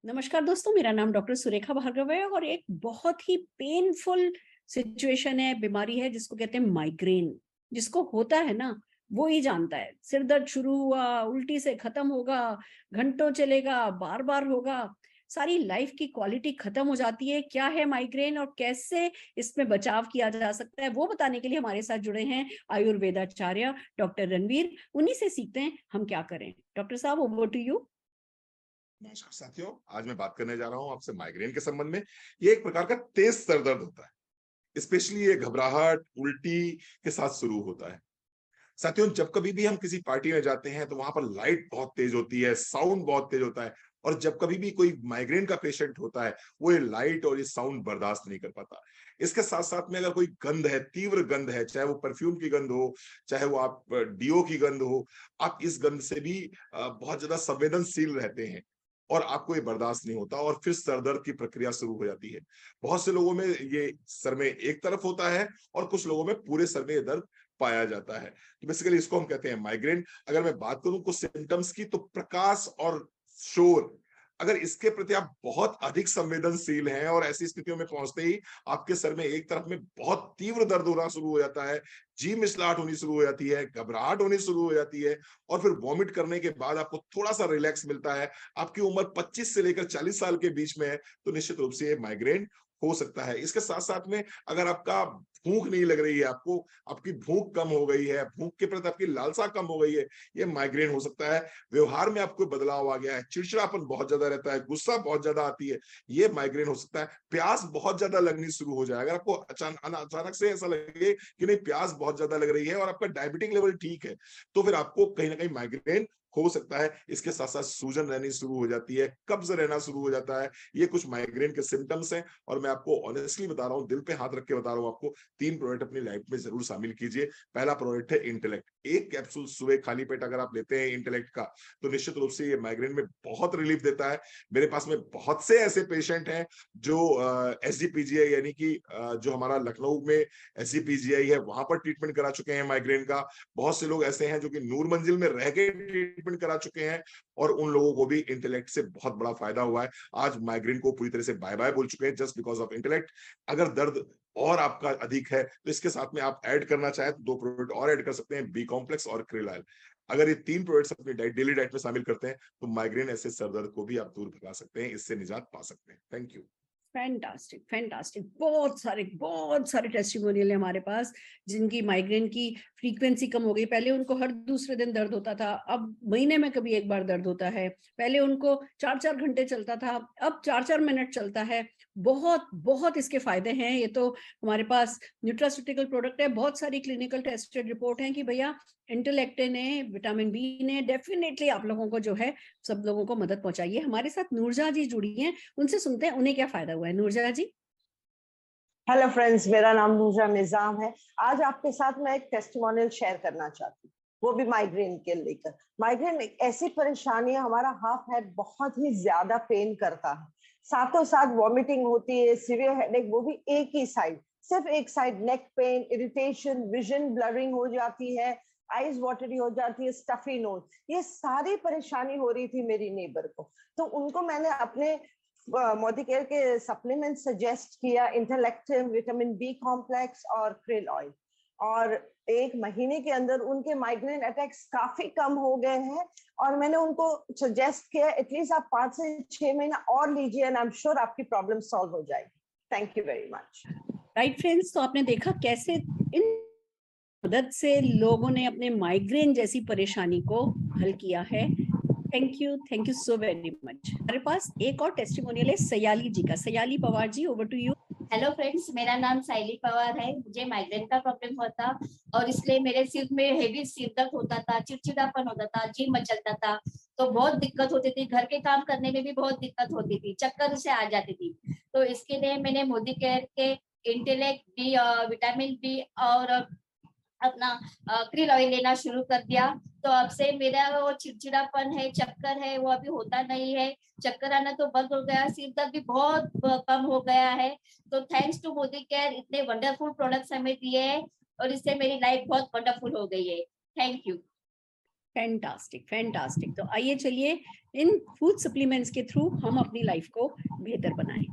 नमस्कार दोस्तों, मेरा नाम डॉक्टर सुरेखा भार्गव है और एक बहुत ही पेनफुल सिचुएशन है, बीमारी है जिसको कहते हैं माइग्रेन। जिसको होता है ना, वो ही जानता है। सिर दर्द शुरू हुआ, उल्टी से खत्म होगा, घंटों चलेगा, बार-बार होगा, सारी लाइफ की क्वालिटी खत्म हो जाती है। क्या है माइग्रेन और कैसे इसमें बचाव किया जा सकता है, वो बताने के लिए हमारे साथ जुड़े हैं आयुर्वेदाचार्य डॉक्टर रणवीर। उन्हीं से सीखते हैं हम क्या करें। डॉक्टर साहब, ओवर टू यू। नमस्कार साथियों, आज मैं बात करने जा रहा हूं आपसे माइग्रेन के संबंध में। ये एक प्रकार का तेज सर दर्द होता है। स्पेशली ये घबराहट, उल्टी के साथ शुरू होता है। साथियों, जब कभी भी हम किसी पार्टी में जाते हैं तो वहां पर लाइट बहुत तेज होती है, साउंड बहुत तेज होता है। और जब कभी भी कोई माइग्रेन का पेशेंट होता है, वो ये लाइट और ये साउंड बर्दाश्त नहीं कर पाता। इसके साथ साथ में अगर कोई गंध है, तीव्र गंध है, चाहे वो परफ्यूम की गंध हो, चाहे वो आप डीओ की गंध हो, आप इस गंध से भी बहुत ज्यादा संवेदनशील रहते हैं और आपको ये बर्दाश्त नहीं होता और फिर सर दर्द की प्रक्रिया शुरू हो जाती है। बहुत से लोगों में ये सर में एक तरफ होता है और कुछ लोगों में पूरे सर में ये दर्द पाया जाता है। तो बेसिकली इसको हम कहते हैं माइग्रेन। अगर मैं बात करूं कुछ सिम्टम्स की, तो प्रकाश और शोर, अगर इसके प्रति आप बहुत अधिक संवेदनशील हैं और ऐसी स्थितियों में पहुंचते ही आपके सर में एक तरफ में बहुत तीव्र दर्द होना शुरू हो जाता है, जी मिचलाहट होनी शुरू हो जाती है, घबराहट होनी शुरू हो जाती है और फिर वॉमिट करने के बाद आपको थोड़ा सा रिलैक्स मिलता है, आपकी उम्र 25 से लेकर 40 साल के बीच में है, तो निश्चित रूप से ये माइग्रेन हो सकता है। इसके साथ साथ में अगर आपका भूख नहीं लग रही है, आपको आपकी भूख कम हो गई है, भूख के प्रति आपकी लालसा कम हो गई है, ये माइग्रेन हो सकता है। व्यवहार में आपको बदलाव आ गया है, चिड़चिड़ापन बहुत ज्यादा रहता है, गुस्सा बहुत ज्यादा आती है, ये माइग्रेन हो सकता है। प्यास बहुत ज्यादा लगनी शुरू हो जाए, अगर आपको अचानक से ऐसा लगे कि नहीं प्यास बहुत ज्यादा लग रही है और आपका डायबिटिक लेवल ठीक है, तो फिर आपको कहीं ना कहीं माइग्रेन हो सकता है। इसके साथ साथ सूजन रहनी शुरू हो जाती है, कब्ज रहना शुरू हो जाता है। ये कुछ माइग्रेन के सिम्टम्स हैं और मैं आपको ऑनेस्टली बता रहा हूँ, दिल पे हाथ रख के बता रहा हूँ आपको, 3 प्रोडक्ट अपनी लाइफ में जरूर शामिल कीजिए। पहला प्रोडक्ट है इंटेलेक्ट। एक कैप्सूल सुबह खाली पेट अगर आप लेते हैं इंटेलेक्ट का, तो निश्चित रूप से ये माइग्रेन में बहुत रिलीफ देता है। मेरे पास में बहुत से ऐसे पेशेंट हैं जो एसजीपीजीआई यानी कि जो हमारा लखनऊ में एसजीपीजीआई है, वहां पर ट्रीटमेंट करा चुके हैं माइग्रेन का। बहुत से लोग ऐसे हैं जो कि नूर मंजिल में रह के ट्रीटमेंट करा चुके हैं और उन लोगों को भी इंटेलेक्ट से बहुत बड़ा फायदा हुआ है। आज माइग्रेन को पूरी तरह से बाय बाय बोल चुके हैं जस्ट बिकॉज ऑफ इंटेलेक्ट। अगर दर्द और आपका अधिक है तो इसके साथ में आप ऐड करना चाहें तो 2 प्रोडक्ट और ऐड कर सकते हैं, बी कॉम्प्लेक्स और क्रिलाइल। अगर ये 3 प्रोडक्ट्स अपनी डेली डाइट में शामिल करते हैं तो माइग्रेन ऐसे सरदर्द को भी आप दूर भगा सकते हैं, इससे निजात पा सकते हैं। Thank you. फैंटास्टिक फैंटास्टिक, बहुत सारे टेस्टिमोनियल है हमारे पास जिनकी माइग्रेन की फ्रीक्वेंसी कम हो गई। पहले उनको हर दूसरे दिन दर्द होता था, अब महीने में कभी एक बार दर्द होता है। पहले उनको 4-4 घंटे चलता था, अब 4-4 मिनट चलता है। बहुत बहुत इसके फायदे हैं। ये तो हमारे पास न्यूट्रास्यूटिकल प्रोडक्ट है, बहुत सारी क्लिनिकल टेस्टेड रिपोर्ट है कि भैया इंटेलेक्टे ने, विटामिन बी ने डेफिनेटली आप लोगों को जो है, सब लोगों को मदद पहुंचाई है। हमारे साथ नूरजहां जी जुड़ी हैं, उनसे सुनते हैं उन्हें क्या फायदा हुआ है। नूरजहां जी। हेलो फ्रेंड्स, मेरा नाम नूरजहां निजाम है। आज आपके साथ मैं एक टेस्टिमोनियल शेयर करना चाहती हूँ, वो भी माइग्रेन के लेकर। माइग्रेन एक ऐसी परेशानी है, हमारा हाफ हेड बहुत ही ज्यादा पेन करता है, साथों साथ वॉमिटिंग होती है, सीवियर हेडेक, वो भी एक ही साइड, सिर्फ एक side, neck pain, irritation, vision blurring हो जाती है, आईज वाटरी हो जाती है, स्टफी नोज, ये सारी परेशानी हो रही थी मेरी नेबर को। तो उनको मैंने अपने मोदी केयर के सप्लीमेंट सजेस्ट किया, इंटेलेक्टिव, विटामिन बी कॉम्प्लेक्स और क्रिल ऑयल, और 1 महीने के अंदर उनके माइग्रेन अटैक्स काफी कम हो गए हैं। और मैंने उनको सजेस्ट किया एटलीस्ट आप 5 से 6 महीना और लीजिए एंड आई एम श्योर आपकी प्रॉब्लम सॉल्व हो जाएगी। Thank you very much. Right friends, तो आपने देखा कैसे इन मदद से लोगों ने अपने माइग्रेन जैसी परेशानी को हल किया है। Thank you so very much. हमारे पास एक और टेस्टिमोनियल है सयाली जी का। Sayali Pawar ji, over to you. Hello friends, मेरा नाम साइली पवार है। मुझे माइग्रेन का प्रॉब्लम होता और इसलिए मेरे सिर में हेवी सिर दर्द होता था, चिड़चिड़ापन होता था, जी मचलता था, तो बहुत दिक्कत होती थी। घर के काम करने में भी बहुत दिक्कत होती थी, चक्कर से आ जाती थी। तो इसके लिए मैंने मोदी केयर के इंटेलेक्ट बी, विटामिन बी और अपना क्रिल ऑयल लेना शुरू कर दिया। तो अब से मेरा वो चिड़चिड़ापन है, चक्कर है, वो अभी होता नहीं है। चक्कर आना तो बंद हो गया, सिर दर्द भी बहुत कम हो गया है। तो थैंक्स टू मोदी केयर, इतने वंडरफुल प्रोडक्ट्स हमें दिए हैं और इससे मेरी लाइफ बहुत वंडरफुल हो गई है। Thank you. Fantastic fantastic. तो आइए चलिए इन फूड सप्लीमेंट्स के थ्रू हम अपनी लाइफ को बेहतर बनाएं।